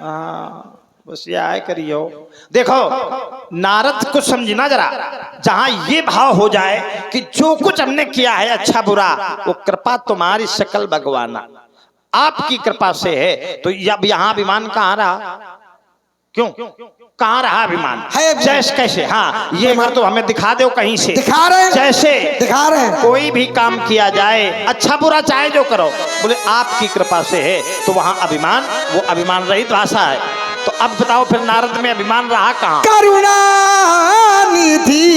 हाँ बस ये आए करियो। देखो नारद को समझना जरा, जहां ये भाव हो जाए कि जो कुछ हमने किया है अच्छा बुरा वो कृपा तुम्हारी सकल भगवाना, आपकी कृपा से है। तो अब यहाँ अभिमान कहाँ रहा? क्यों कहाँ रहा अभिमान? जैसे कैसे? हाँ ये मत तो हमें दिखा दो कहीं से। दिखा रहे हैं, जैसे दिखा रहे हैं। कोई भी काम किया जाए अच्छा बुरा चाहे जो करो, बोले आपकी कृपा से है, तो वहां अभिमान, वो अभिमान रहित भाषा है। तो अब बताओ फिर नारद में अभिमान रहा कहाँ? करुणा निधि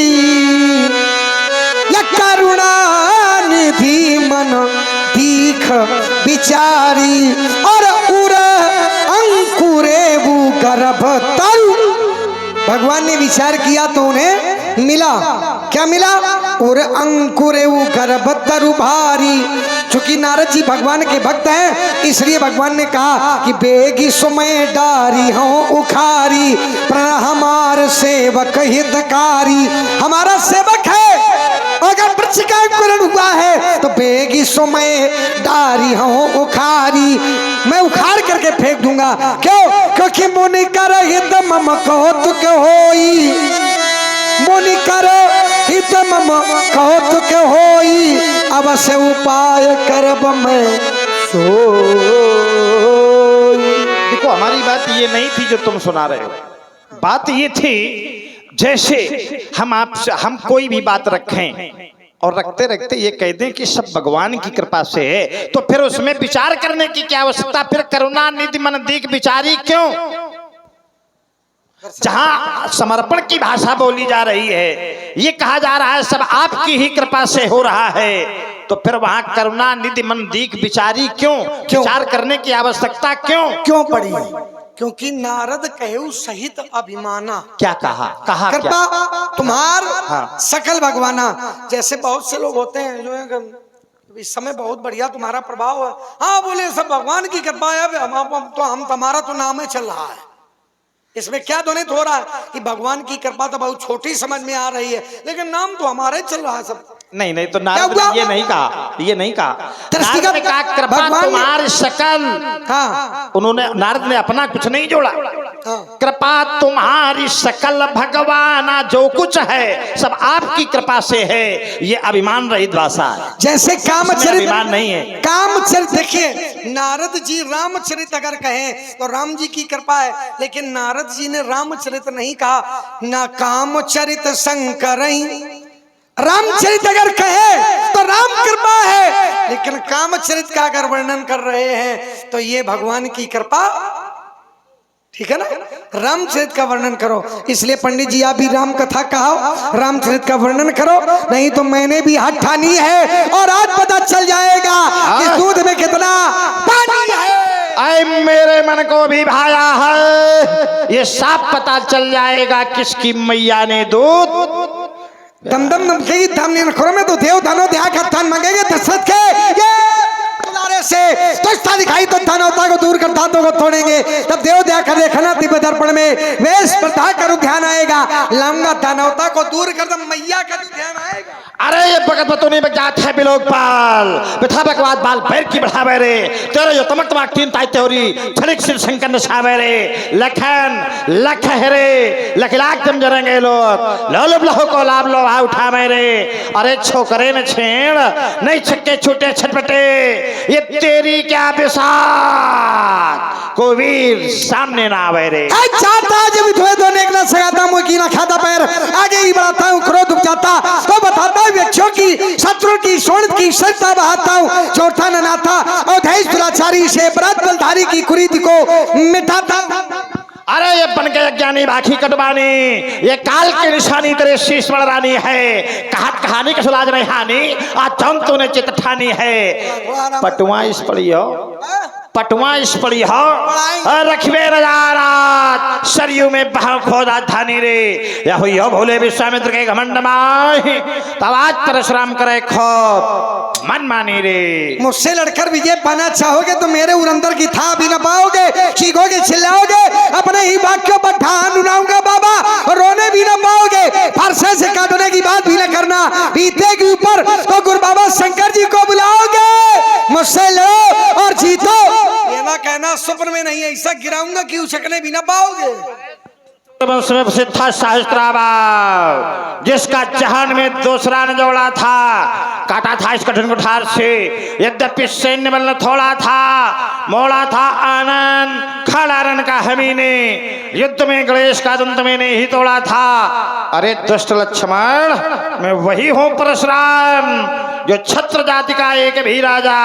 या करुणा निधि मन दीख बिचारी और उर अंकुरे वो गर्भ तरु। भगवान ने विचार किया तो उन्हें मिला, क्या मिला? और अंकुरे वो गर्भ तरु भारी। चूंकि नारद जी भगवान के भक्त हैं इसलिए भगवान ने कहा कि बेगी सुमय डारी हूँ उखारी प्रण हमार सेवक हितकारी। हमारा सेवक है, अगर वृक्ष का अंकुरण हुआ है तो बेगी सुमय डारी हूँ उखारी, मैं उखाड़ करके फेंक दूंगा। क्यों? क्योंकि मुनि कर हित मम कौतुक होई, मुनि कर हित मम कौतुक होई, अवश्य उपाय करब मैं सोई। देखो हमारी बात ये नहीं थी जो तुम सुना रहे हो, बात ये थी जैसे हम कोई भी बात रखें और रखते रखते ये कह दें कि सब भगवान की कृपा से है, तो फिर उसमें विचार करने की क्या आवश्यकता? फिर करुणा निधि मन दीख बिचारी क्यों? जहां समर्पण की भाषा बोली जा रही है, ये कहा जा रहा है सब आपकी ही कृपा से हो रहा है, तो फिर वहां करुणा निधि मन दीख बिचारी क्यों? विचार करने की आवश्यकता क्यों पड़ी? क्योंकि नारद कहे सहित अभिमाना। क्या कहा? कहा कृपा तुम्हार हाँ। सकल भगवाना। जैसे बहुत से लोग होते हैं जो है इस समय बहुत बढ़िया तुम्हारा प्रभाव है, हाँ बोले सब भगवान की कृपा है, हम तुम्हारा तो नाम है चल रहा है। इसमें क्या ध्वनित हो रहा है कि भगवान की कृपा तो बहुत छोटी समझ में आ रही है, लेकिन नाम तो हमारा ही चल रहा है सब। नहीं नहीं, तो नारद ने ये नहीं कहा, ये नहीं कहा। नारद ने कहा कृपा तुम्हारी सकल। हाँ उन्होंने, नारद ने अपना कुछ नहीं जोड़ा। हाँ। कृपा तुम्हारी सकल भगवाना, जो कुछ है सब आपकी कृपा से है, ये अभिमान रहित भाषा है। जैसे कामचरित अभिमान नहीं है। कामचरित देखिए, नारद जी रामचरित अगर कहें तो राम जी की कृपा है, लेकिन नारद जी ने रामचरित नहीं कहा, ना कामचरित शंकर। रामचरित अगर कहे तो राम कृपा है, लेकिन कामचरित का अगर वर्णन कर रहे हैं तो ये भगवान की कृपा, ठीक है ना? रामचरित का वर्णन करो। इसलिए पंडित जी आप भी राम कथा कहो, रामचरित का वर्णन करो, नहीं तो मैंने भी हाथ ठानी है और आज पता चल जाएगा कि दूध में कितना पानी है। आए मेरे मन को भी भाया है, ये साफ पता चल जाएगा किसकी मैया ने दूध। दम दम नमकेगी धाम खरो में तो देव धनो देहा का थान मांगेंगे दशरथ के ये दुलारे से तो दिखाई तो धनवता को दूर कर दांतों को तोड़ेंगे, तब देव दया कर देखना दिव्य दर्पण में वेश प्रथा करूं ध्यान आएगा, लाऊंगा धनवता को दूर कर दम मैया का ध्यान आएगा। अरे ये भगत बतो नहीं बजात है बिलोक पाल बिठा बकवाद बाल पैर की बढ़ावे रे, तेरे जो तमक तमक तीन ताइते हो रही छड़िक सिर शंकर नशावे रे, लखन लख रे लखलाक जम जरेंगे लोग लोलब लहो को लाभ लो आ उठा मेरे। अरे छोकरे न छेड़ नहीं छक्के छूटे छटपटे, ये तेरी क्या बिसात को वीर सामने ना आवे रे। चाहता जब धोए धोने ना सगाता मुँह की ना खाता पैर, आगे ही बढ़ाता हूँ क्रोध उग जाता तो बताता हूँ व्यक्तियों की शत्रु की सोनित की सत्ता बहाता हूँ, चौथा ननाथा और धैर्य दुराचारी से बरात बलधारी की कुरीति को मिटाता। अरे ये बन के ज्ञानी बाखी कटवानी, ये काल की निशानी तेरे शीश में रानी है, कहत कहानी का सुलाज नहीं हानि, आज जम तूने चित ठानी है। पटुआ इस पड़ी हो, पटुआ इस पड़ी हो, रखबे नजारात सरयू में बहा खोदा धानी रे, या हुई हो भोले विश्वामित्र के घमंड माही, तब आज परशुराम करे खोद मन मानी रे। मुझसे लड़कर विजय पाना चाहोगे तो मेरे उरंदर की था भी न पाओगे, चीखोगे चिल्लाओगे अपने ही वाक्यों पर ठान उड़ाऊंगा बाबा, रोने भी न पाओगे, फरसे से काटने की बात भी न करना, बीते के ऊपर तो गुरु बाबा शंकर जी को बुलाओगे, मुझसे लो और जीतो। ये ना कहना सुप्र स्वप्न में नहीं, ऐसा गिराऊंगा कि उछकने भी ना पाओगे। सिद्धा सहस्त्राबाद जिसका जहान में दूसरा न जोड़ा था, काटा था इस कठिन कुठार से, यद्यपि सैन्य बल थोड़ा था, मोड़ा था आनंद खड़ा रन का हमी ने, युद्ध में गणेश का दंत मैंने ही तोड़ा था। अरे दुष्ट लक्ष्मण, मैं वही हूं परशुराम जो छत्र जाति का एक भी राजा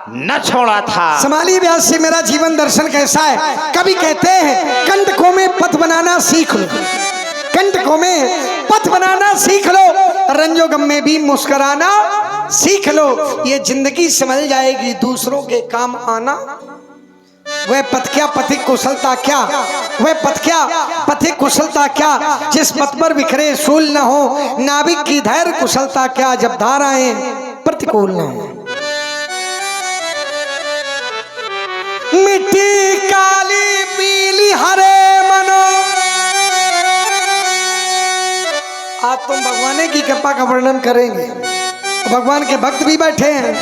न छोड़ा था। संभालिए व्यास से मेरा जीवन दर्शन कैसा है। कभी कहते हैं कंटकों में पथ बनाना सीख लो, कंटकों में पथ बनाना सीख लो, रंजोगम में भी मुस्कुराना सीख लो, ये जिंदगी संभल जाएगी। दूसरों के काम आना, वह पथ क्या पथिक कुशलता क्या, वह पथ क्या पथिक कुशलता क्या, जिस पथ पर बिखरे सूल न हो, नाविक की धैर्य कुशलता क्या, जब धाराएं प्रतिकूल न हो। मिट्टी काली पीली हरे मनो, आज तुम भगवान की कृपा का वर्णन करेंगे। भगवान के भक्त भी बैठे हैं,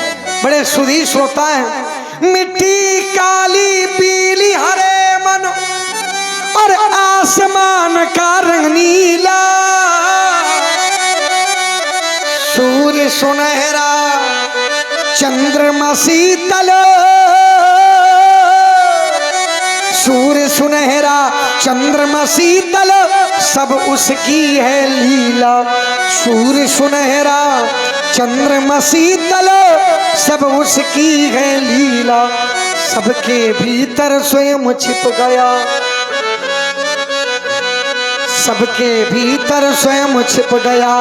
बड़े सुधी श्रोता हैं। मिट्टी काली पीली हरे मनो और आसमान का रंग नीला, सूर्य सुनहरा चंद्रमा शीतल, सूर्य सुनहरा चंद्रमा शीतल, सब उसकी है लीला। सूर्य सुनहरा चंद्रमा शीतल, सब उसकी है लीला। सबके भीतर स्वयं छिप गया, सबके भीतर स्वयं छिप गया,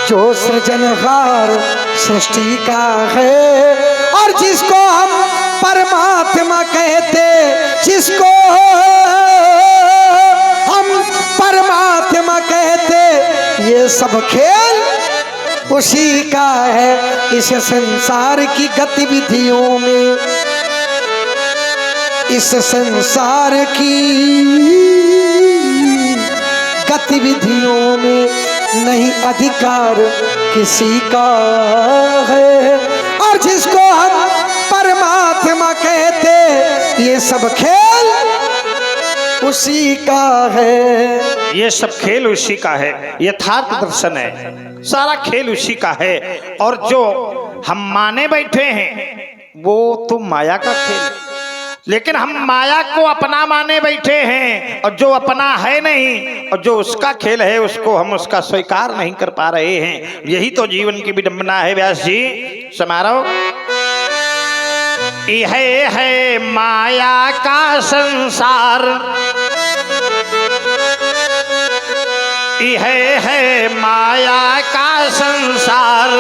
जो सृजनहार सृष्टि का है। और जिसको हम परमात्मा कहते, जिसको हम परमात्मा कहते, ये सब खेल उसी का है। इस संसार की गतिविधियों में, इस संसार की गतिविधियों में नहीं अधिकार किसी का है। और जिसको हम परमात्मा कहते, ये सब खेल उसी का है। ये सब खेल उसी का है, यथार्थ दर्शन है, सारा खेल उसी का है। और जो हम माने बैठे हैं वो तो माया का खेल है, लेकिन हम माया को अपना माने बैठे हैं, और जो अपना है नहीं और जो उसका खेल है उसको हम उसका स्वीकार नहीं कर पा रहे हैं। यही तो जीवन की विडंबना है। व्यास जी समारोह यह है माया का संसार, यह है माया का संसार,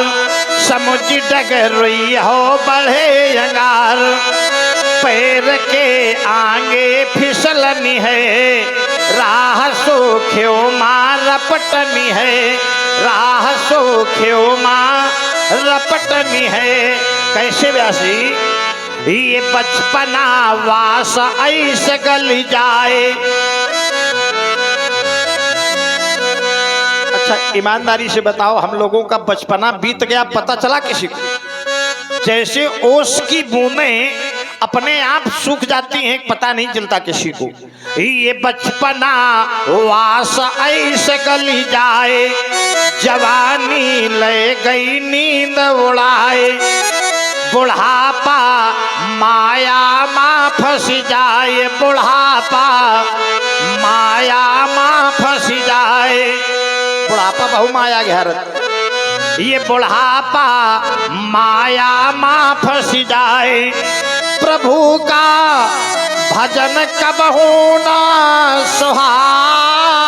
समुझ डगरुई हो बढ़े अंगार, पैर के आगे फिसलनी है, राह सूख्यो माँ रपटनी है, राह सूख्यो माँ रपटनी है। कैसे व्यासी, ये बचपना वास ऐसे गल जाए। अच्छा ईमानदारी से बताओ, हम लोगों का बचपना बीत गया पता चला किसी को? जैसे ओस की बूंदें अपने आप सूख जाती हैं, पता नहीं चलता किसी को। ये बचपना वास ऐसे गली जाए, जवानी ले गई नींद उड़ाए, बुढ़ापा माया माँ फंस जाए, बुढ़ापा माया माँ फंस जाए। बुढ़ापा बहु माया घेरत, ये बुढ़ापा माया माँ फंस जाए। प्रभु का भजन कब होना सुहाए,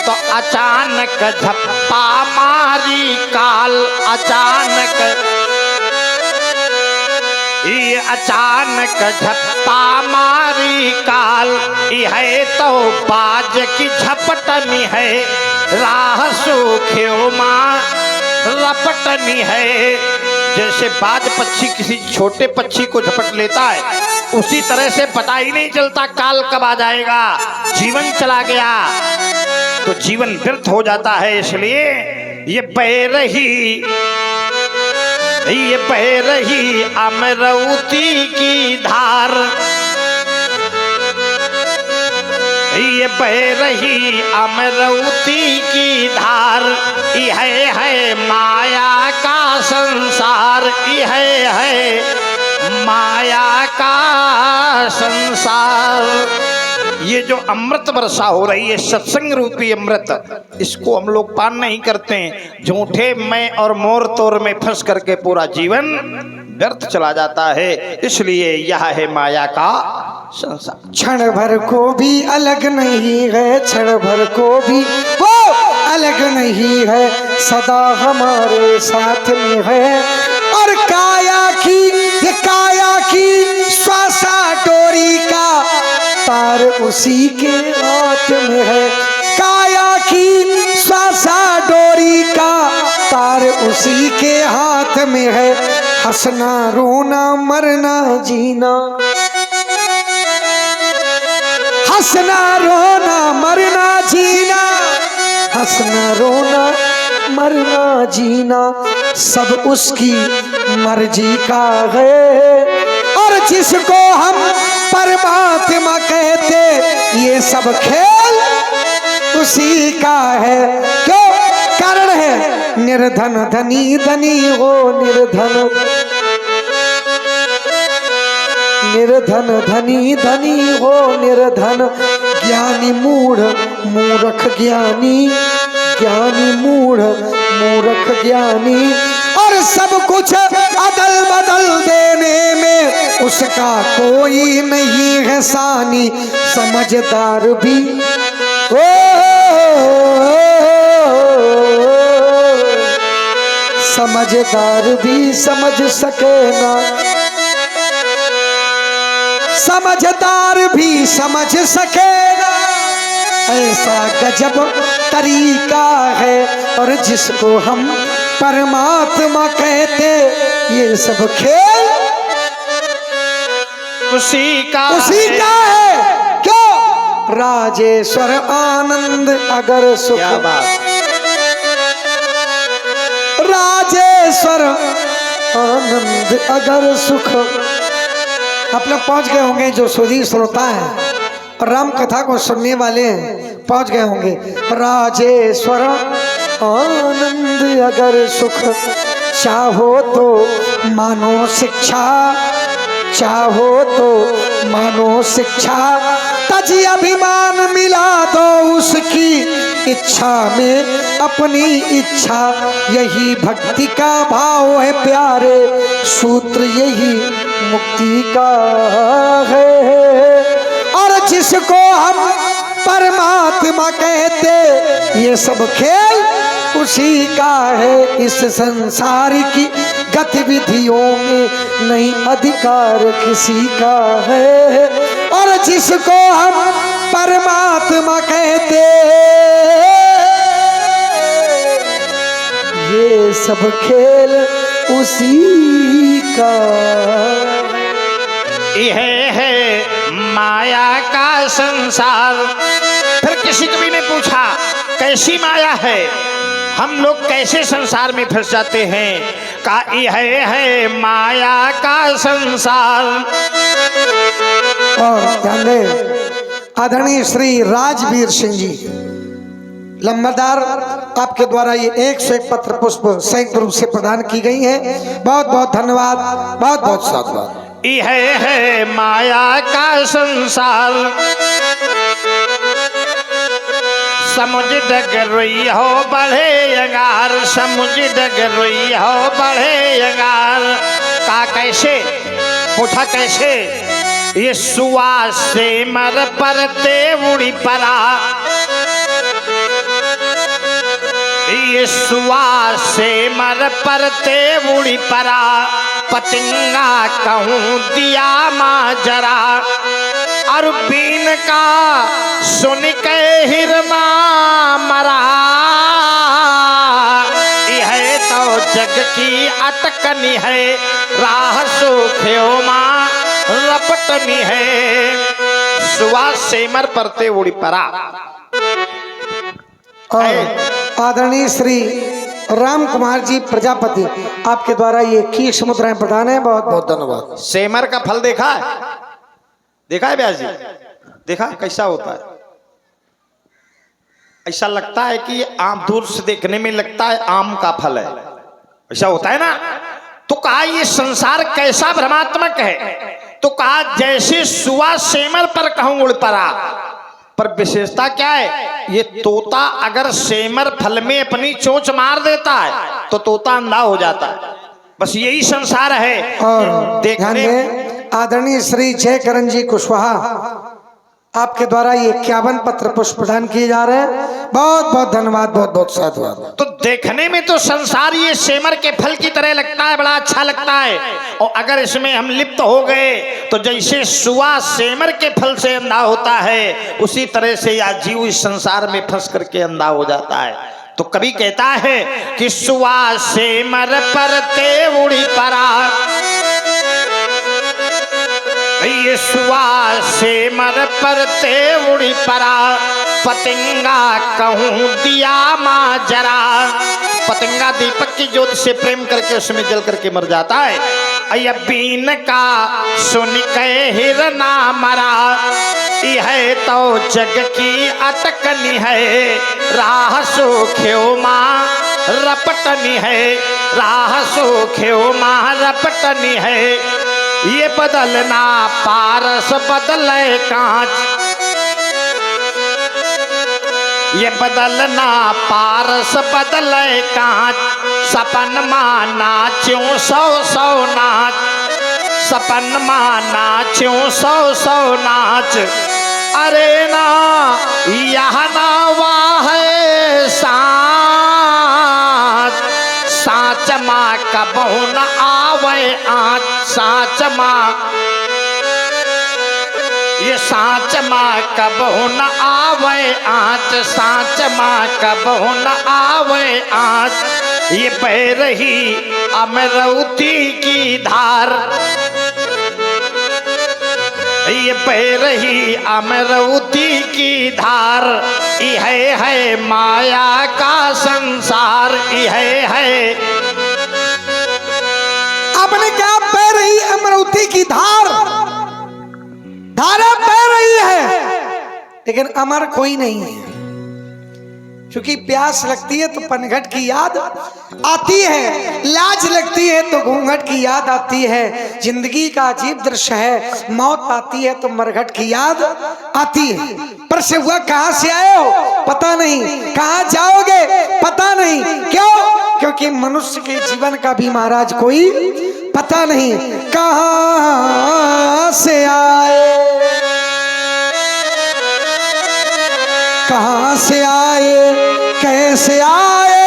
तो अचानक झप्पा मारी काल, अचानक ये अचानक झप्पा मारी काल, यह तो बाज की झपटनी है, राह सूख्यो माँ रपटनी है। जैसे बाज पक्षी किसी छोटे पक्षी को झपट लेता है, उसी तरह से पता ही नहीं चलता काल कब आ जाएगा। जीवन चला गया तो जीवन व्यर्थ हो जाता है। इसलिए ये बैरही ये बह रही अमरवती की धार, ये बह रही अमरवती की धार, यह है माया का संसार, यह है माया का संसार। ये जो अमृत वर्षा हो रही है, सत्संग रूपी अमृत, इसको हम लोग पान नहीं करते हैं। झूठे मैं और मोर तोर में फंस करके पूरा जीवन व्यर्थ चला जाता है। इसलिए यह है माया का संसार। क्षण भर को भी अलग नहीं है, क्षण भर को भी वो अलग नहीं है, सदा हमारे साथ में है। और काया की, ये काया की श्वासा डोरी का तार उसी के हाथ में है, काया की श्वासा डोरी का तार उसी के हाथ में है। हंसना रोना मरना जीना, हंसना रोना मरना जीना, हंसना रोना मरना जीना, सब उसकी मर्जी का है। और जिसको हम परमात्मा कहते, ये सब खेल उसी का है। क्यों? कारण है निर्धन धनी, धनी हो निर्धन, निर्धन धनी, धनी हो निर्धन, ज्ञानी मूढ़ मूर्ख ज्ञानी, ज्ञानी मूढ़ मूर्ख ज्ञानी। और सब कुछ अदल बदल देने में उसका कोई नहीं है सानी, समझदार भी समझदार भी समझ सके ना, समझदार भी समझ सकेगा। ऐसा गजब तरीका है। और जिसको हम परमात्मा कहते, ये सब खेल उसी का है। क्यों? राजेश्वर आनंद अगर सुख, क्या बात। राजेश्वर आनंद अगर सुख। आप लोग पहुंच गए होंगे, जो सुधी श्रोता है और राम कथा को सुनने वाले हैं, पहुंच गए होंगे। राजेश्वर आनंद अगर सुख, चाहो तो मानो शिक्षा, चाहो तो मानो शिक्षा, तजी अभिमान मिला दो उसकी इच्छा में अपनी इच्छा। यही भक्ति का भाव है प्यारे, सूत्र यही मुक्ति का है। और जिसको हम परमात्मा कहते, ये सब खेल उसी का है। इस संसार की गतिविधियों में नहीं अधिकार किसी का है। और जिसको हम परमात्मा कहते, ये सब खेल उसी का। यह है माया का संसार। फिर किसी कवि ने पूछा, कैसी माया है, हम लोग कैसे संसार में फंस जाते हैं? का यह है माया का संसार। और ध्यान दें, आदरणीय श्री राजवीर सिंह जी लंबरदार, आपके द्वारा ये 101 पत्र पुष्प संयुक्त रूप से प्रदान की गई है। बहुत बहुत धन्यवाद, बहुत बहुत साधुवाद। यह है माया का संसार, समुझ डगरुई हो बढ़े अंगार, समुझ डगरुई हो बढ़े अंगार। का कैसे? पूछा कैसे? ये सुवास से मर परते उड़ी परा, ये सुवास से मर परते उड़ी परा, पतिंगा कहूँ दिया माजरा। और बीन का सुन के हिरना मरा, यह तो जग की अटकनी है, राह सुख्यो माँ रपटनी है। सुवास से मर परते उड़ी परा। और आदरणीय श्री राम कुमार जी प्रजापति आपके द्वारा ये 21 मुद्राएं प्रदान है। बहुत बहुत धन्यवाद। सेमर का फल देखा है? देखा है ब्यास जी? देखा है कैसा होता है? ऐसा लगता है कि आम दूर से देखने में लगता है आम का फल है, ऐसा होता है ना। तो कहा ये संसार कैसा भ्रमात्मक है, तो कहा जैसे सुआ सेमर पर कहूं उड़ पड़ा, पर विशेषता क्या है, ये तोता अगर सेमर फल में अपनी चोंच मार देता है तो तोता अंधा हो जाता है। बस यही संसार है। और ध्यान दें, आदरणीय श्री जयकरण जी कुशवाहा आपके द्वारा ये 51 पत्र पुष्प प्रदान किए जा रहे हैं। बहुत बहुत धन्यवाद, बहुत बहुत साधुवाद। तो देखने में तो संसार ये सेमर के फल की तरह लगता है, बड़ा अच्छा लगता है। और अगर इसमें हम लिप्त हो गए तो जैसे सुआ सेमर के फल से अंधा होता है, उसी तरह से या जीव इस संसार में फंस करके अंधा हो जाता है। तो कवि कहता है कि सुआ सेमर पर ते उड़ी परा, ये सुआ सेमर पर ते उड़ी परा, पतंगा कहूं दिया माजरा। पतंगा दीपक की ज्योति से प्रेम करके उसमें जल करके मर जाता है। बीन का सुन के हिरना मरा, यह तो जग की अटकनी है, राह सुख्यो माँ रपटनी है, राह सुख्यो माँ रपटनी है। ये बदलना पारस बदले कांच, ये बदलना पारस बदले कांच, सपन माना क्यों सौ सौ नाच, सपन माना क्यों सौ सौ नाच। अरे ना यह ना वाह साच माँ कबहू न आवे आँच, साच माँ ये साच माँ कबहू न आवे आँच, साच माँ कबहू न आवे आँच। ये बह रही अमरौती की धार, ये बह रही अमरौती की धार, यह है माया का संसार, यह है। आपने क्या बह रही अमरौती की धार, धारा बह रही है लेकिन अमर कोई नहीं है। क्योंकि प्यास लगती है तो पनघट की याद आती है, लाज लगती है तो घूंघट की याद आती है। जिंदगी का अजीब दृश्य है, मौत आती है तो मरघट की याद आती है। पर से हुआ कहां से आए हो पता नहीं, कहां जाओगे पता नहीं। क्यों? क्योंकि मनुष्य के जीवन का भी महाराज कोई पता नहीं। कहां से आए, कहां से आए, कैसे आए,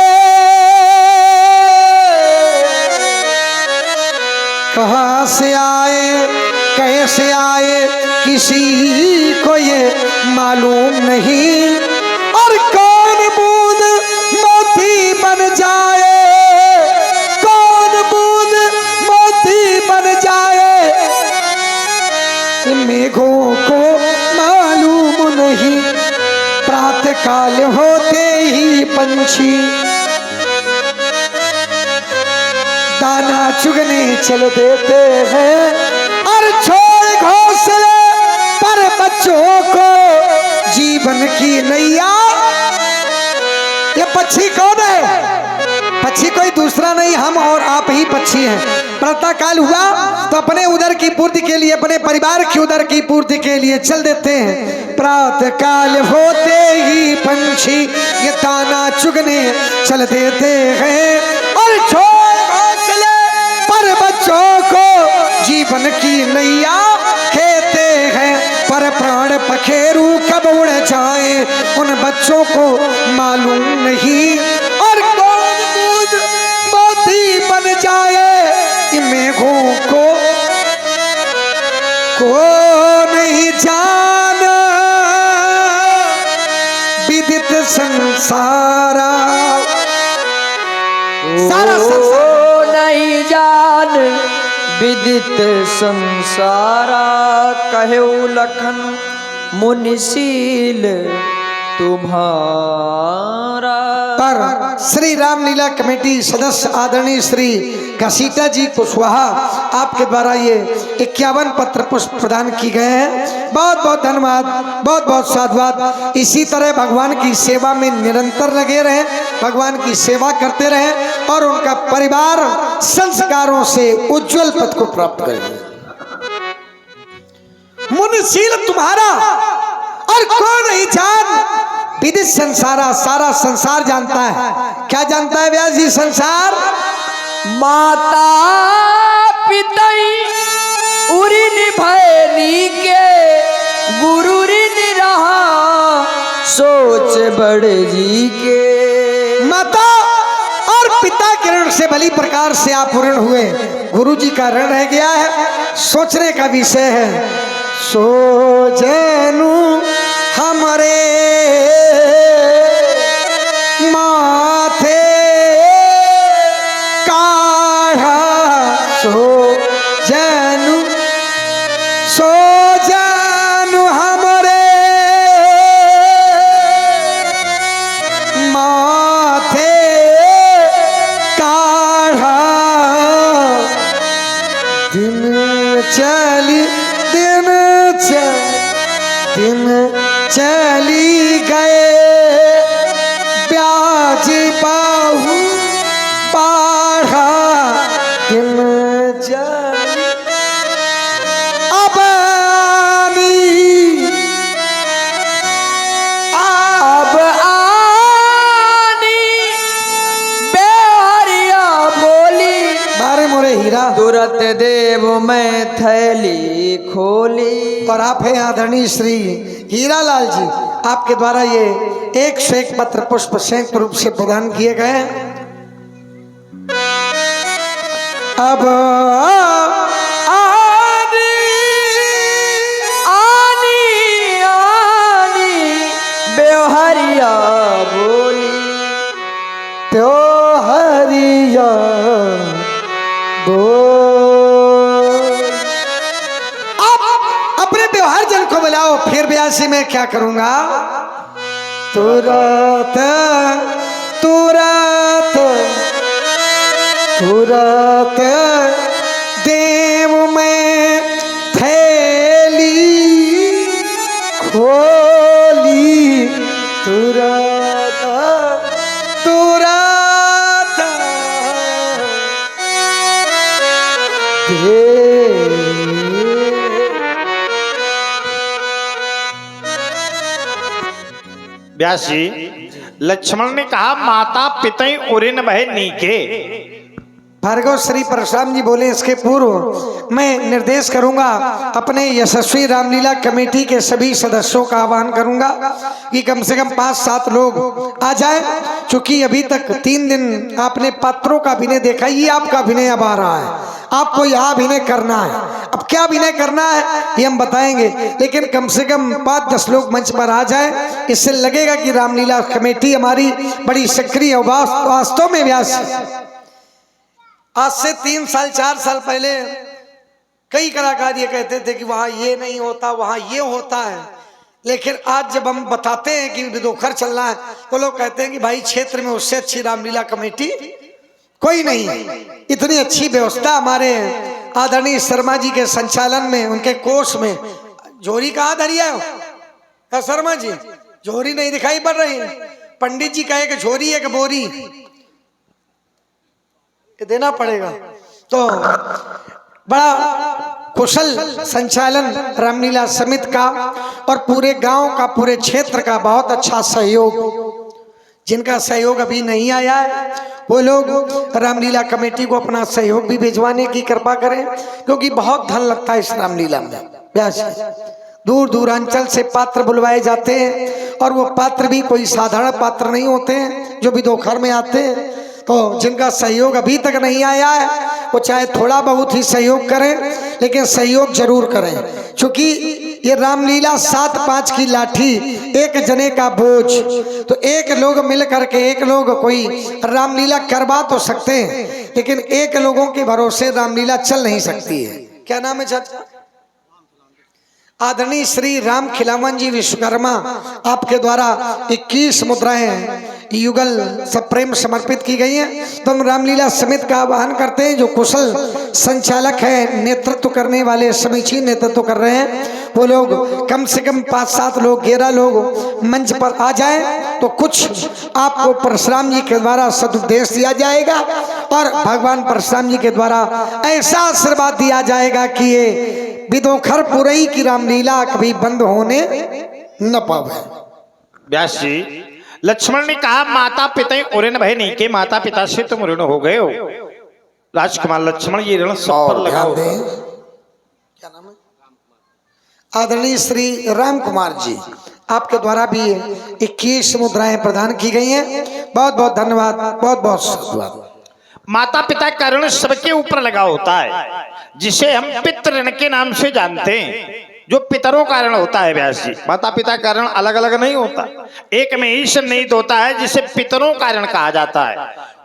कहां से आए, कैसे आए, किसी को ये मालूम नहीं। और कौन बूंद मोती बन जाए, कौन बूंद मोती बन जाए, मेघों को मालूम नहीं। प्रातः काल होते ही पंछी दाना चुगने चल देते हैं, और छोड़ घोंसले पर बच्चों को जीवन की नैया। ये पक्षी कौन है? पक्षी कोई दूसरा नहीं, हम और आप ही पक्षी हैं। प्रातः काल हुआ तो अपने उदर की पूर्ति के लिए, अपने परिवार की उदर की पूर्ति के लिए चल देते हैं। प्रातः काल होते ही पंछी ये दाना चुगने चल देते हैं, और छोड़ घोंसले पर बच्चों को जीवन की नैया खेते हैं। पर प्राण पखेरु कब उड़ जाए उन बच्चों को मालूम नहीं। और कौन बूंद मोती बन जाए, मेघों को नहीं जाना। विदित संसारा, सारा संसार नहीं जान विदित संसारा। कहे लखन मुनिशील तुम्हारा। पर श्री रामलीला कमेटी सदस्य आदरणीय श्री घसीटा जी कुशवाहा आपके द्वारा ये 51 पत्र पुष्प प्रदान की गए हैं। बहुत बहुत धन्यवाद, बहुत बहुत साधुवाद। इसी तरह भगवान की सेवा में निरंतर लगे रहें, भगवान की सेवा करते रहें और उनका परिवार संस्कारों से उज्जवल पद को प्राप्त करें। मुनशील तुम्हारा और कौन नहीं जान, विदित संसारा, सारा संसार जानता है। क्या जानता है व्यास जी? संसार माता पिता उरिन भैनी के गुरु रिन रहा सोच बड़े जी के। माता और पिता के ऋण से भली प्रकार से आप ऋण हुए, गुरु जी का ऋण रह गया है, सोचने का विषय है। सो जैनु हमारे माथे काढ़ा, सो जैनु हमारे माथे काढ़ा। दिन चली गए ब्याज बाहु पाढ़ा। दिन चली अब आनी बेहरिया बोली मारे मोरे हीरा तुरत देव में थैली खोली। और आप हैं आदरणीय श्री हीरालाल जी, आपके द्वारा ये 101 पत्र पुष्प संयुक्त रूप से प्रदान किए गए। अब आनी बेहरिया बोली त्यो हरिया अपने व्यवहार जन को बुलाओ, फिर ब्यासी में क्या करूंगा। तुरत तुरत तुरत देव में थैली खोली। तुरत तुरत व्यास जी, लक्ष्मण ने कहा माता पिता उरिन भय नीके। भार्गव श्री परशुराम जी बोले इसके पूर्व मैं निर्देश करूंगा, अपने यशस्वी रामलीला कमेटी के सभी सदस्यों का आह्वान करूंगा कि कम से कम 5-7 लोग आ जाएं, क्योंकि अभी तक 3 दिन आपने पात्रों का अभिनय देखा, ये आपका अभिनय अब आ रहा है, आपको यहाँ अभिनय करना है। अब क्या अभिनय करना है ये हम बताएंगे, लेकिन कम से कम 5-10 लोग मंच पर आ जाए, इससे लगेगा कि रामलीला कमेटी हमारी बड़ी सक्रिय। वास्तव में व्यास आज से 3 साल 4 साल पहले कई कलाकार ये कहते थे कि वहाँ ये नहीं होता, वहाँ ये होता है, लेकिन आज जब हम बताते हैं कि विदोखर चलना है तो लोग कहते हैं कि भाई क्षेत्र में उससे अच्छी रामलीला कमेटी कोई नहीं। इतनी अच्छी व्यवस्था हमारे आदरणीय शर्मा जी के संचालन में, उनके कोष में। झोरी कहाँ धरी है शर्मा जी? झोरी नहीं दिखाई पड़ रही। पंडित जी कहे कि झोरी है कि बोरी, ये देना पड़ेगा। तो बड़ा कुशल संचालन रामलीला समिति का और पूरे गांव का, पूरे क्षेत्र का बहुत अच्छा सहयोग। जिनका सहयोग अभी नहीं आया है वो लोग रामलीला कमेटी को अपना सहयोग भी भिजवाने की कृपा करें, क्योंकि बहुत धन लगता है इस रामलीला में। दूर दूरांचल से पात्र बुलवाए जाते हैं और वो पात्र भी कोई साधारण पात्र नहीं होते हैं जो विदोखर में आते हैं। तो जिनका सहयोग अभी तक नहीं आया है वो चाहे थोड़ा बहुत ही सहयोग करें, लेकिन सहयोग जरूर करें, क्योंकि ये रामलीला 7-5 की लाठी, एक जने का बोझ। तो एक लोग मिल करके, एक लोग कोई रामलीला करवा तो सकते हैं, लेकिन एक लोगों के भरोसे रामलीला चल नहीं सकती है। क्या नाम है चाचा? आदरणीय श्री राम खिलावन जी विश्वकर्मा, आपके द्वारा 21 मुद्राएं युगल सब प्रेम समर्पित की गई है। तो हम रामलीला समिति का आह्वान करते हैं, जो कुशल संचालक है, नेतृत्व करने वाले, समीचीन नेतृत्व कर रहे हैं, वो लोग कम से कम 5-7 लोग, 11 लोग मंच पर आ जाएं तो कुछ आपको परशुराम जी के द्वारा सदुपदेश दिया जाएगा और भगवान परशुराम जी के द्वारा ऐसा आशीर्वाद दिया जाएगा कि ये विदोखर पुरई की रामलीला कभी बंद होने न पावे। व्यास जी, लक्ष्मण ने कहा माता पिता उऋण भय नहीं के, माता पिता से तुम ऋण हो गए हो। राजकुमार लक्ष्मण, ये ऋण सब पर लगाओ। क्या नाम है? आदरणीय श्री राम कुमार जी, आपके द्वारा भी 21 मुद्राएं प्रदान की गई हैं। बहुत बहुत धन्यवाद, बहुत बहुत धन्यवाद। माता पिता का ऋण सबके ऊपर लगा होता है, जिसे हम पितृ ऋण के नाम से जानते हैं, जो पितरों का ऋण होता है। व्यास जी, माता पिता का ऋण अलग अलग नहीं होता, एक में ही सम्मिलित होता है, जिसे पितरों का ऋण कहा जाता है।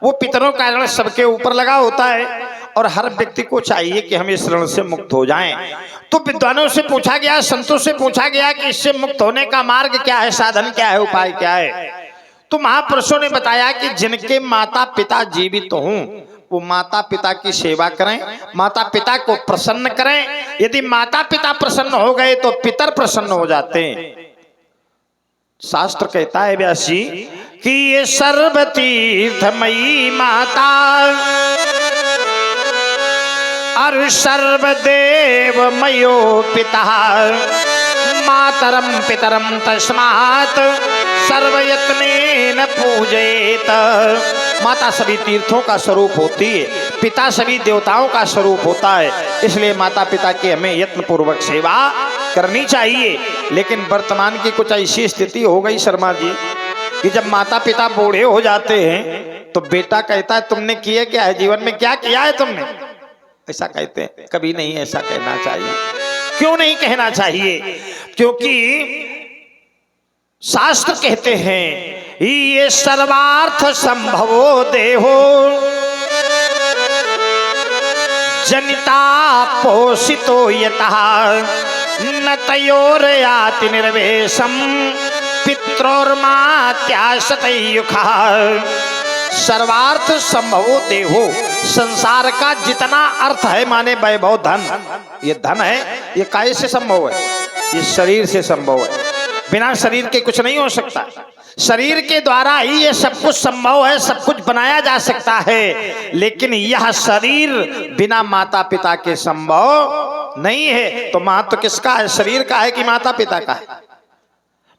वो पितरों का ऋण सबके ऊपर लगा होता है और हर व्यक्ति को चाहिए कि हम इस ऋण से मुक्त हो जाएं। तो विद्वानों से पूछा गया, संतों से पूछा गया कि इससे मुक्त होने का मार्ग क्या है, साधन क्या है, उपाय क्या है। तो महापुरुषों ने बताया कि जिनके माता पिता जीवित हों वो माता पिता की सेवा करें, माता पिता को प्रसन्न करें। यदि माता पिता प्रसन्न हो गए तो पितर प्रसन्न हो जाते हैं। शास्त्र कहता है व्यास जी कि ये सर्वतीर्थमयी माता और सर्वदेवमयो पिता मातरम पितरम तस्मात् सर्वयत्नेन पूजयेत। माता सभी तीर्थों का स्वरूप होती है, पिता सभी देवताओं का स्वरूप होता है, इसलिए माता पिता की हमें यत्न पूर्वक सेवा करनी चाहिए। लेकिन वर्तमान की कुछ ऐसी स्थिति हो गई शर्मा जी कि जब माता पिता बूढ़े हो जाते हैं तो बेटा कहता है तुमने किए क्या है जीवन में, क्या किया है तुमने, ऐसा कहते हैं। कभी नहीं ऐसा कहना चाहिए। क्यों नहीं कहना चाहिए? क्योंकि शास्त्र कहते हैं ये सर्वार्थ संभवो देहो जनिता पोषितो यतः न तयोर याति निर्वेशम पित्रोर्मात्याशतयुखः। सर्वार्थ संभवो देहो, संसार का जितना अर्थ है माने वैभव धन, ये धन है, ये काहे से संभव है? ये शरीर से संभव है। बिना शरीर के कुछ नहीं हो सकता। शरीर के द्वारा ही ये सब कुछ संभव है, सब कुछ बनाया जा सकता है। लेकिन यह शरीर बिना माता पिता के संभव नहीं है। तो महत्व किसका है? शरीर का है कि माता पिता का है?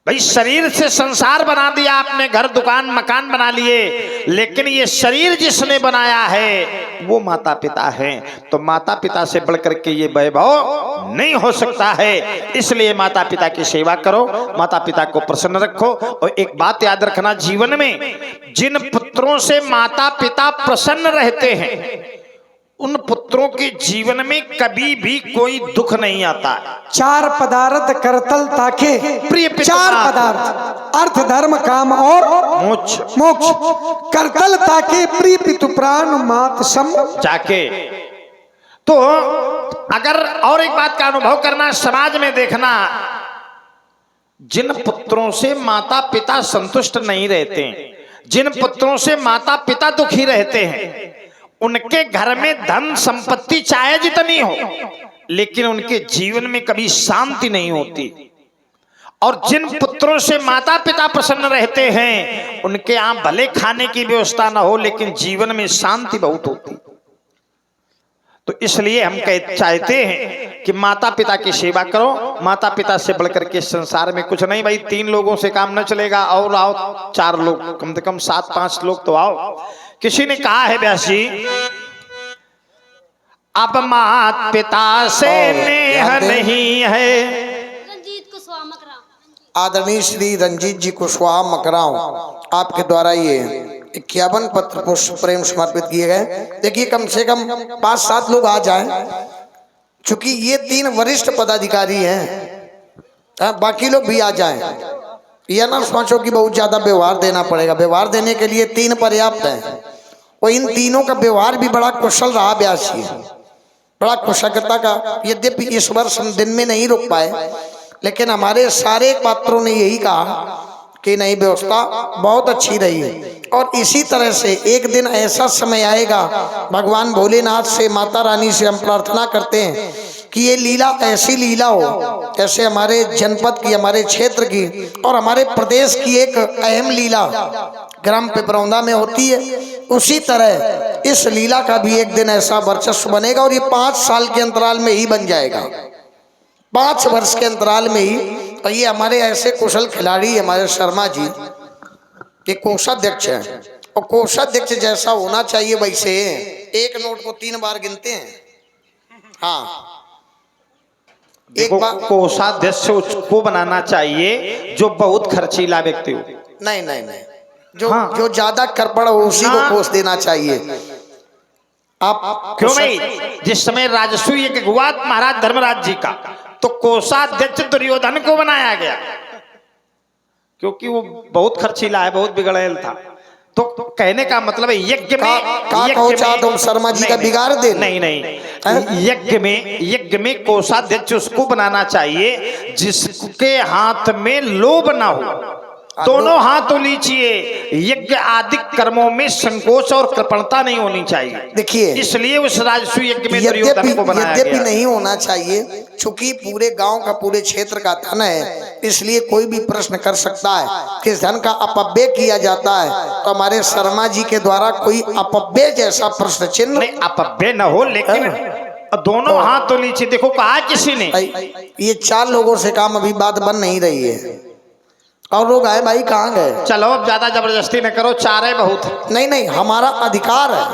भाई शरीर से संसार बना दिया आपने, घर दुकान मकान बना लिए, लेकिन ये शरीर जिसने बनाया है वो माता पिता है। तो माता पिता से बढ़कर के ये वैभव नहीं हो सकता है। इसलिए माता पिता की सेवा करो, माता पिता को प्रसन्न रखो। और एक बात याद रखना, जीवन में जिन पुत्रों से माता पिता प्रसन्न रहते हैं उन पुत्रों के जीवन में कभी भी कोई दुख नहीं आता। 4 पदार्थ करतल ताके प्रिय 4 पदार्थ, अर्थ धर्म काम और मोक्ष, मोक्ष। करतल ताके प्रिय पितु प्राण मात सम जाके। तो अगर और एक बात का अनुभव करना, समाज में देखना, जिन पुत्रों से माता पिता संतुष्ट नहीं रहते, जिन पुत्रों से माता पिता दुखी रहते हैं, उनके घर में धन संपत्ति चाहे जितनी हो, लेकिन उनके जीवन में कभी शांति नहीं होती। और जिन पुत्रों से माता पिता प्रसन्न रहते हैं उनके यहाँ भले खाने की व्यवस्था ना हो, लेकिन जीवन में शांति बहुत होती। तो इसलिए हम चाहते हैं कि माता पिता की सेवा करो। माता पिता से बढ़कर के संसार में कुछ नहीं। भाई 3 लोगों से काम न चलेगा, और आओ 4 लोग, कम से कम 7-5 लोग तो आओ। किसी ने कहा है व्यास जी, अब माता पिता से नेह नहीं है। रंजीत कुशवाहा मकराम। आदरणीय श्री रंजीत जी कुशवाहा मकराम, आपके द्वारा ये 51 पत्र पुष्प प्रेम समर्पित किए गए। देखिए कम से कम 5-7 लोग आ जाएं, चूंकि ये 3 वरिष्ठ पदाधिकारी हैं, बाकी लोग भी आ जाएं। यह ना सोचो कि बहुत ज्यादा व्यवहार देना पड़ेगा, व्यवहार देने के लिए 3 पर्याप्त है। और इन तीनों का व्यवहार भी बड़ा कुशल रहा व्यास जी, बड़ा कुशलता का। यद्यपि इस वर्ष हम दिन में नहीं रुक पाए, लेकिन हमारे सारे पात्रों ने यही कहा कि नहीं व्यवस्था बहुत अच्छी रही है। और इसी तरह से एक दिन ऐसा समय आएगा, भगवान भोलेनाथ से, माता रानी से हम प्रार्थना करते हैं कि ये लीला ऐसी लीला हो जैसे हमारे जनपद की, हमारे क्षेत्र की और हमारे प्रदेश की एक अहम लीला ग्राम पिपरौंदा में होती है, उसी तरह इस लीला का भी एक दिन ऐसा वर्चस्व बनेगा। और ये 5 साल के अंतराल में ही बन जाएगा, 5 वर्ष के अंतराल में ही। और ये हमारे ऐसे कुशल खिलाड़ी हमारे शर्मा जी, ये कोषाध्यक्ष हैं, और कोषाध्यक्ष जैसा होना चाहिए वैसे एक नोट को 3 बार गिनते हैं। हाँ, देखो, कोषाध्यक्ष उसको बनाना चाहिए जो बहुत खर्चीला व्यक्ति हो। नहीं नहीं नहीं, जो ज्यादा करपड़ हो उसी को कोष देना चाहिए। आप क्यों नहीं? जिस समय राजस्व यज्ञ हुआ महाराज धर्मराज जी का, तो कोषाध्यक्ष दुर्योधन को बनाया गया क्योंकि वो बहुत खर्चीला है, बहुत बिगड़ैल था। तो कहने का मतलब है यज्ञ में तुम शर्मा जी का बिगाड़ दे। नहीं, यज्ञ में कोषाध्यक्ष उसको बनाना चाहिए जिसके हाथ में लोभ ना हो, दोनों हाथ तो लीजिए। यज्ञ आदि कर्मों में संकोच और कृपणता नहीं होनी चाहिए। देखिए, इसलिए उस राजस्व यज्ञ में दुर्योधन को बनाया गया। नहीं होना चाहिए, चूंकि पूरे गांव का, पूरे क्षेत्र का धन है, इसलिए कोई भी प्रश्न कर सकता है कि इस धन का अपव्यय किया जाता है। तो हमारे शर्मा जी के द्वारा कोई अपव्यय जैसा प्रश्न चिन्ह नहीं, अपव्यय न हो, लेकिन दोनों हाथ तो लीजिए। देखो कहा किसी ने, ये 4 लोगों से काम अभी बात बन नहीं रही है, और लोग आए भाई कहाँ गए? चलो अब ज्यादा जबरदस्ती न करो, 4 है बहुत। नहीं नहीं, हमारा अधिकार है।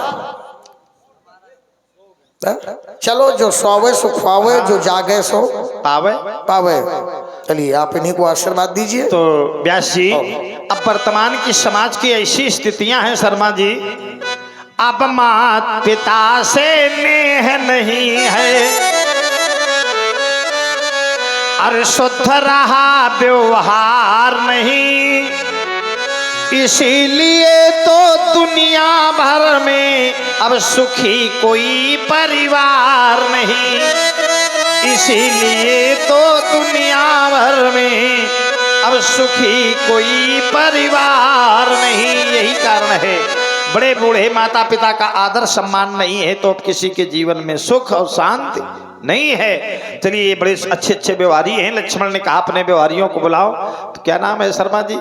चलो, जो सोवे सो ख्वावे, जो जागे सो पावे पावे। चलिए, आप इन्हीं को आशीर्वाद दीजिए। तो व्यास जी, अब वर्तमान की समाज की ऐसी स्थितियां हैं शर्मा जी, अब माता पिता से नेह नहीं है, और शुद्ध रहा व्यवहार नहीं, इसीलिए तो दुनिया भर में अब सुखी कोई परिवार नहीं, इसीलिए तो दुनिया भर में अब सुखी कोई परिवार नहीं। यही कारण है, बड़े बूढ़े माता पिता का आदर सम्मान नहीं है तो अब किसी के जीवन में सुख और शांति नहीं है। चलिए, ये बड़े अच्छे अच्छे व्यवहारी हैं। लक्ष्मण ने कहा अपने व्यवहारियों को बुलाओ। तो क्या नाम है शर्मा जी?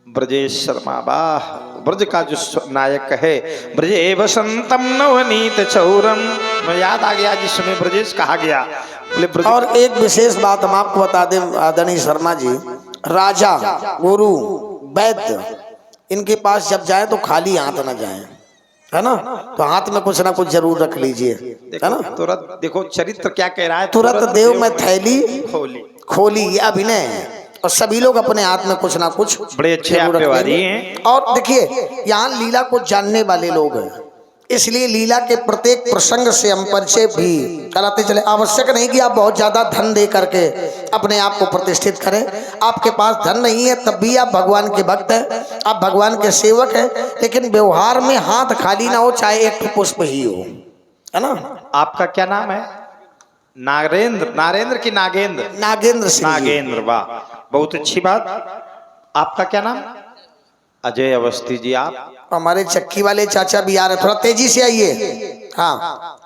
ब्रजेश शर्मा। वाह, ब्रज का जो नायक है, ब्रजे वसंतम नवनीत चौरम। मैं याद आ गया जिस समय ब्रजेश कहा गया। और एक विशेष बात हम आपको बता दें आदरणीय शर्मा जी, राजा, गुरु, वैद्य, इनके पास जब जाए तो खाली हाथ न जाए, है ना? तो हाथ में कुछ ना कुछ जरूर रख लीजिए, है ना? तुरंत देखो चरित्र क्या कह रहा है, तुरंत देव में थैली खोली खोली, ये अभिनय है। और सभी लोग अपने हाथ में कुछ ना कुछ बड़े अच्छे व्यवहारी हैं। और देखिए, यहाँ लीला को जानने वाले लोग हैं, इसलिए लीला के प्रत्येक प्रसंग से हम परिचय भी कराते चले। आवश्यक नहीं कि आप बहुत ज्यादा धन दे करके अपने आप को प्रतिष्ठित करें। आपके पास धन नहीं है तब भी आप भगवान के भक्त हैं, आप भगवान के सेवक हैं, लेकिन व्यवहार में हाथ खाली ना हो, चाहे एक पुष्प ही हो, है ना? आपका क्या नाम है? नागेंद्र। नारेंद्र की नागेंद्र? नागेंद्र सिंह। नागेंद्र, वाह, बहुत अच्छी बात। आपका क्या नाम? अजय अवस्थी जी। आप? हमारे चक्की वाले चाचा भी आ रहे, थोड़ा तेजी से आइए। हाँ,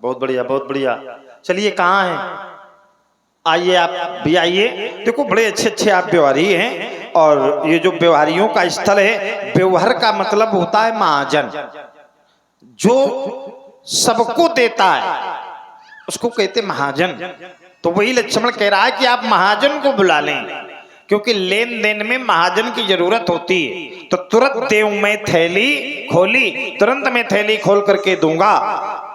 बहुत बढ़िया, बहुत बढ़िया। चलिए, कहाँ हैं? आइए, आप भी आइए। देखो, बड़े अच्छे अच्छे आप व्यवहारी हैं, और ये जो व्यवहारियों का स्थल है, व्यवहार का मतलब होता है महाजन, जो सबको देता है उसको कहते महाजन। तो वही लक्ष्मण कह रहा है कि आप महाजन को बुला लें, क्योंकि लेन देन में महाजन की जरूरत होती है। तो तुरंत देव में थैली खोली, तुरंत मैं थैली खोल करके दूंगा।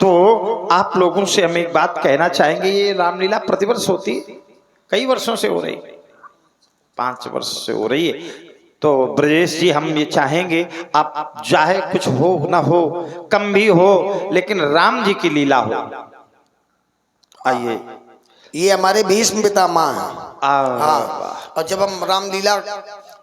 तो आप लोगों से हम एक बात कहना चाहेंगे, ये रामलीला प्रतिवर्ष होती है, कई वर्षों से हो रही, 5 वर्ष से हो रही है। तो ब्रजेश जी, हम ये चाहेंगे आप चाहे कुछ हो ना हो, कम भी हो, लेकिन राम जी की लीला हो। आइए, ये हमारे भीष्म पितामह हैं। हाँ, और जब हम रामलीला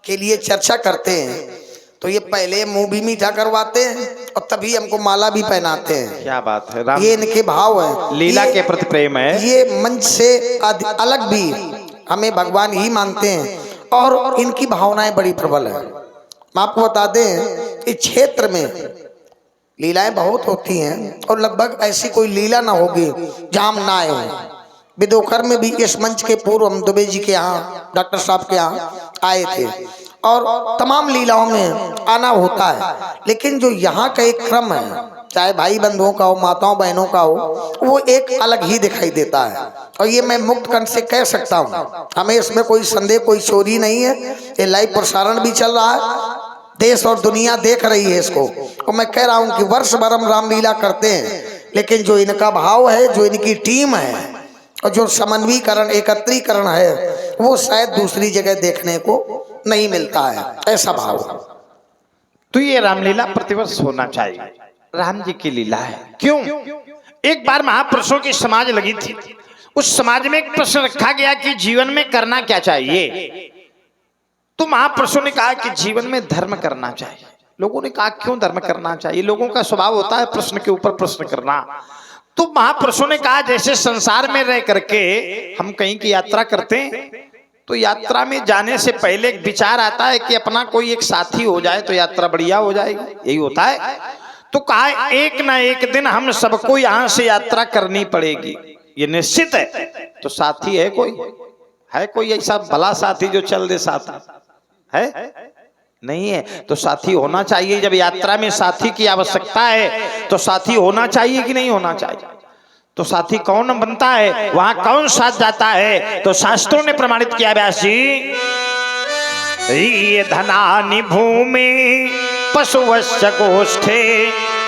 के लिए चर्चा करते हैं तो ये पहले मुंह भी मीठा करवाते हैं और तभी हमको माला भी पहनाते हैं। क्या बात है, राम ये इनके भाव है, लीला के प्रति प्रेम है। ये मंच से अलग भी हमें भगवान ही मानते हैं और इनकी भावनाएं बड़ी प्रबल है। मैं आपको बता दें इस क्षेत्र में लीलाएं बहुत होती हैं और लगभग ऐसी कोई लीला ना होगी जहां हम ना आए हों। विदोखर में भी इस मंच के पूर्व हम दुबे जी के यहाँ डॉक्टर साहब के यहाँ आए थे और तमाम लीलाओं में आना होता है, लेकिन जो यहाँ का एक क्रम है, चाहे भाई बंधुओं का हो, माताओं बहनों का हो, वो एक अलग ही दिखाई देता है। और ये मैं मुक्त कंठ से कह सकता हूँ, हमें इसमें कोई संदेह, कोई चोरी नहीं है। ये लाइव प्रसारण भी चल रहा है, देश और दुनिया देख रही है इसको। और मैं कह रहा हूँ कि वर्ष भर हम रामलीला करते हैं, लेकिन जो इनका भाव है, जो इनकी टीम है और जो समन्वयीकरण, एकत्रीकरण है, वो शायद दूसरी जगह देखने को नहीं मिलता है, ऐसा भाव। तो ये रामलीला प्रतिवर्ष होना चाहिए, राम जी की लीला है। क्यों? एक बार महापुरुषों की समाज लगी थी, उस समाज में एक प्रश्न रखा गया कि जीवन में करना क्या चाहिए। तो महापुरुषों ने कहा कि जीवन में धर्म करना चाहिए। लोगों ने कहा क्यों धर्म करना चाहिए? लोगों का स्वभाव होता है प्रश्न के ऊपर प्रश्न करना। तो महापुरुषों ने कहा जैसे संसार में रह करके हम कहीं की यात्रा करते हैं, तो यात्रा में जाने से पहले एक विचार आता है कि अपना कोई एक साथी हो जाए तो यात्रा बढ़िया हो जाएगी, यही होता है। तो कहा एक ना एक दिन हम सबको यहां से यात्रा करनी पड़ेगी, ये निश्चित है। तो साथी है कोई ऐसा भला साथी जो चल दे? साथ है नहीं है, तो साथी होना चाहिए। जब यात्रा में साथी की आवश्यकता है तो साथी होना चाहिए कि नहीं होना चाहिए? तो साथी कौन बनता है, वहां कौन साथ जाता है? तो शास्त्रों ने प्रमाणित किया व्यास जी, ये धनानि भूमि पशुवश्च गोष्ठे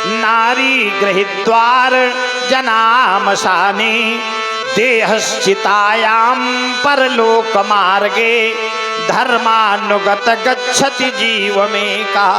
नारी गृहीद्वार जनामसानि देहश्चितायाम परलोक मार्गे धर्मानुगत गच्छति जीव में का।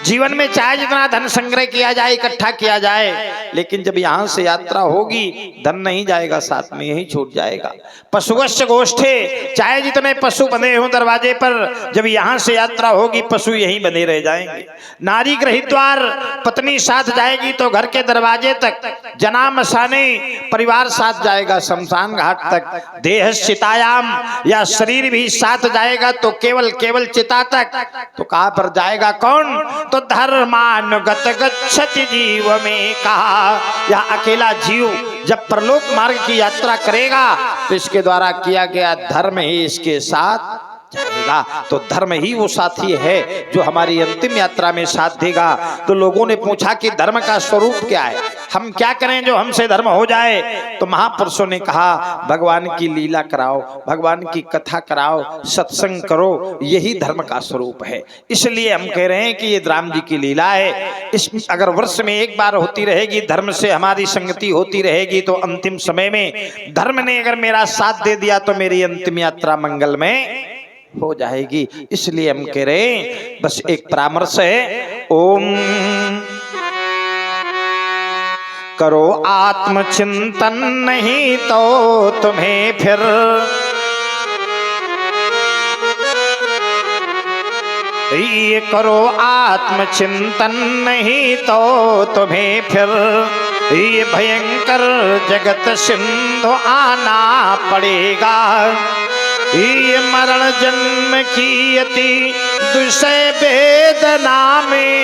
जीवन में चाहे जितना धन संग्रह किया जाए, इकट्ठा किया जाए, लेकिन जब यहां से यात्रा होगी धन नहीं जाएगा, साथ में यही छूट जाएगा। पशुवश्च गोष्ठे, चाहे जितने पशु बंधे हों दरवाजे पर, जब यहां से यात्रा होगी पशु यहीं बंधे रह जाएंगे। नारी गृहीद्वार, पत्नी साथ जाएगी तो घर के दरवाजे तक, जनामसाने, परिवार साथ जाएगा शमशान घाट तक, देहश्चितायाम, या शरीर भी साथ जाएगा तो केवल चिता तक। तो कहां पर जाएगा कौन? तो धर्मानुगत गच्छति जीव में कहा, यह अकेला जीव जब परलोक मार्ग की यात्रा करेगा तो इसके द्वारा किया गया धर्म ही इसके साथ जाएगा। तो धर्म ही वो साथी है जो हमारी अंतिम यात्रा में साथ देगा। तो लोगों ने पूछा कि धर्म का स्वरूप क्या है, हम क्या करें जो हमसे धर्म हो जाए? तो महापुरुषों ने कहा भगवान की लीला कराओ, भगवान की कथा कराओ, सत्संग करो, यही धर्म का स्वरूप है। इसलिए हम कह रहे हैं कि ये राम जी की लीला है। इस अगर वर्ष में एक बार होती रहेगी, धर्म से हमारी संगति होती रहेगी, तो अंतिम समय में धर्म ने अगर मेरा साथ दे दिया तो मेरी अंतिम यात्रा मंगलमय हो जाएगी। इसलिए हम कह रहे हैं बस एक परामर्श है, ओम करो आत्मचिंतन, नहीं तो तुम्हें फिर ये करो आत्मचिंतन, नहीं तो तुम्हें फिर ये भयंकर जगत सिंधु आना पड़ेगा। ये मरण जन्म की अति दुसह वेदना में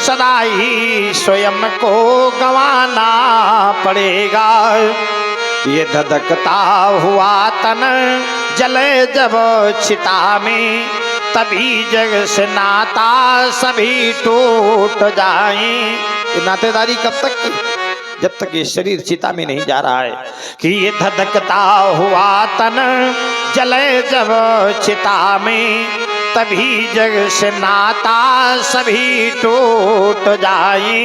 सदा ही स्वयं को गंवाना पड़ेगा। ये धधकता हुआ तन जले जब चिता में, तभी जग से नाता सभी टूट जाए। ये नातेदारी कब तक की? जब तक ये शरीर चिता में नहीं जा रहा है। कि ये धधकता हुआ तन जले जब चिता में, तभी जग से नाता सभी टूट जाए।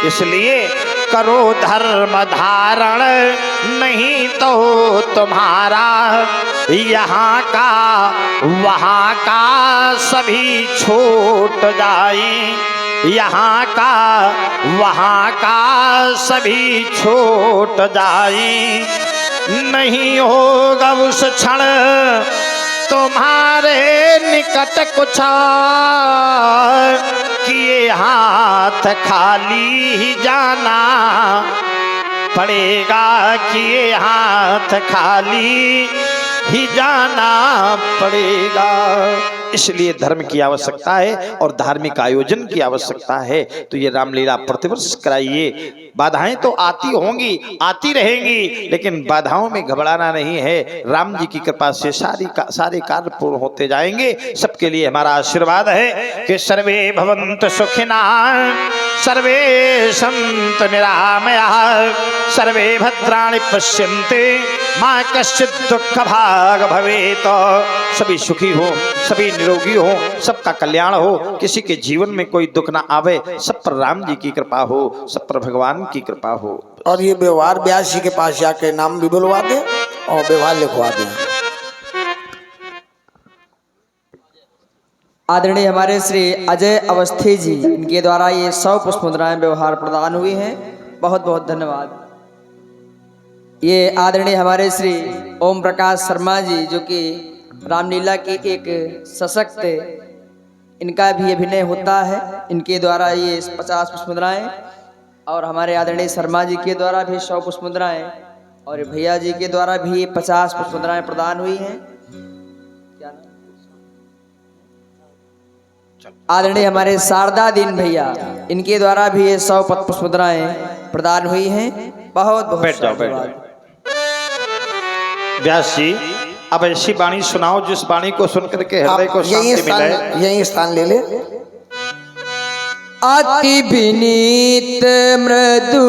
इसलिए करो धर्म धारण, नहीं तो तुम्हारा यहाँ का वहाँ का सभी छूट जाए। यहाँ का वहाँ का सभी छूट जाए। नहीं होगा उस क्षण तुम्हारे निकट कुछ, किए हाथ खाली ही जाना। पड़ेगा कि ये हाथ खाली ही जाना पड़ेगा। इसलिए धर्म की आवश्यकता है और धार्मिक आयोजन की आवश्यकता है। तो ये रामलीला प्रतिवर्ष कराइए। बाधाएं तो आती होंगी, आती रहेंगी, लेकिन बाधाओं में घबराना नहीं है। राम जी की कृपा से सारे कार्य पूर्ण होते जाएंगे। सबके लिए हमारा आशीर्वाद है कि सर्वे भवन्तु सुखिनः, सर्वे सन्तु निरामयाः, सर्वे भद्राणि पश्यन्ति मा कश्चित् दुःख भाग भवेत्। सभी सुखी हो, सभी निरोगी हो, सबका कल्याण हो, किसी के जीवन में कोई दुख ना आवे। सब पर राम जी की कृपा हो, सब पर भगवान की कृपा हो। और ये व्यवहार व्यास जी के पास जाके नाम भी बुलवा दे और व्यवहार लिखवा दे। आदरणीय हमारे श्री अजय अवस्थी जी, इनके द्वारा ये 100 पुष्प मुद्राएं व्यवहार प्रदान हुई हैं। बहुत बहुत धन्यवाद। ये आदरणीय हमारे श्री ओम प्रकाश शर्मा जी, जो कि रामलीला की एक सशक्त, इनका भी अभिनय होता है। इनके द्वारा ये 50 पुष्प मुद्राएं, और हमारे आदरणीय शर्मा जी के द्वारा भी 100 पुष्प मुद्राएं, और भैया जी के द्वारा भी ये 50 पुष्प मुद्राएं प्रदान हुई हैं। आदरणीय हमारे शारदा दीन भैया, इनके द्वारा भी ये 100 पुष्प मुद्राएं प्रदान हुई हैं। बहुत बहुत बैठ जाओ, बैठ जाओ। व्यास जी, अब ऐसी वाणी सुनाओ जिस वाणी को सुनकर के हृदय को शांति मिले। यही स्थान ले ले। अति विनीत मृदु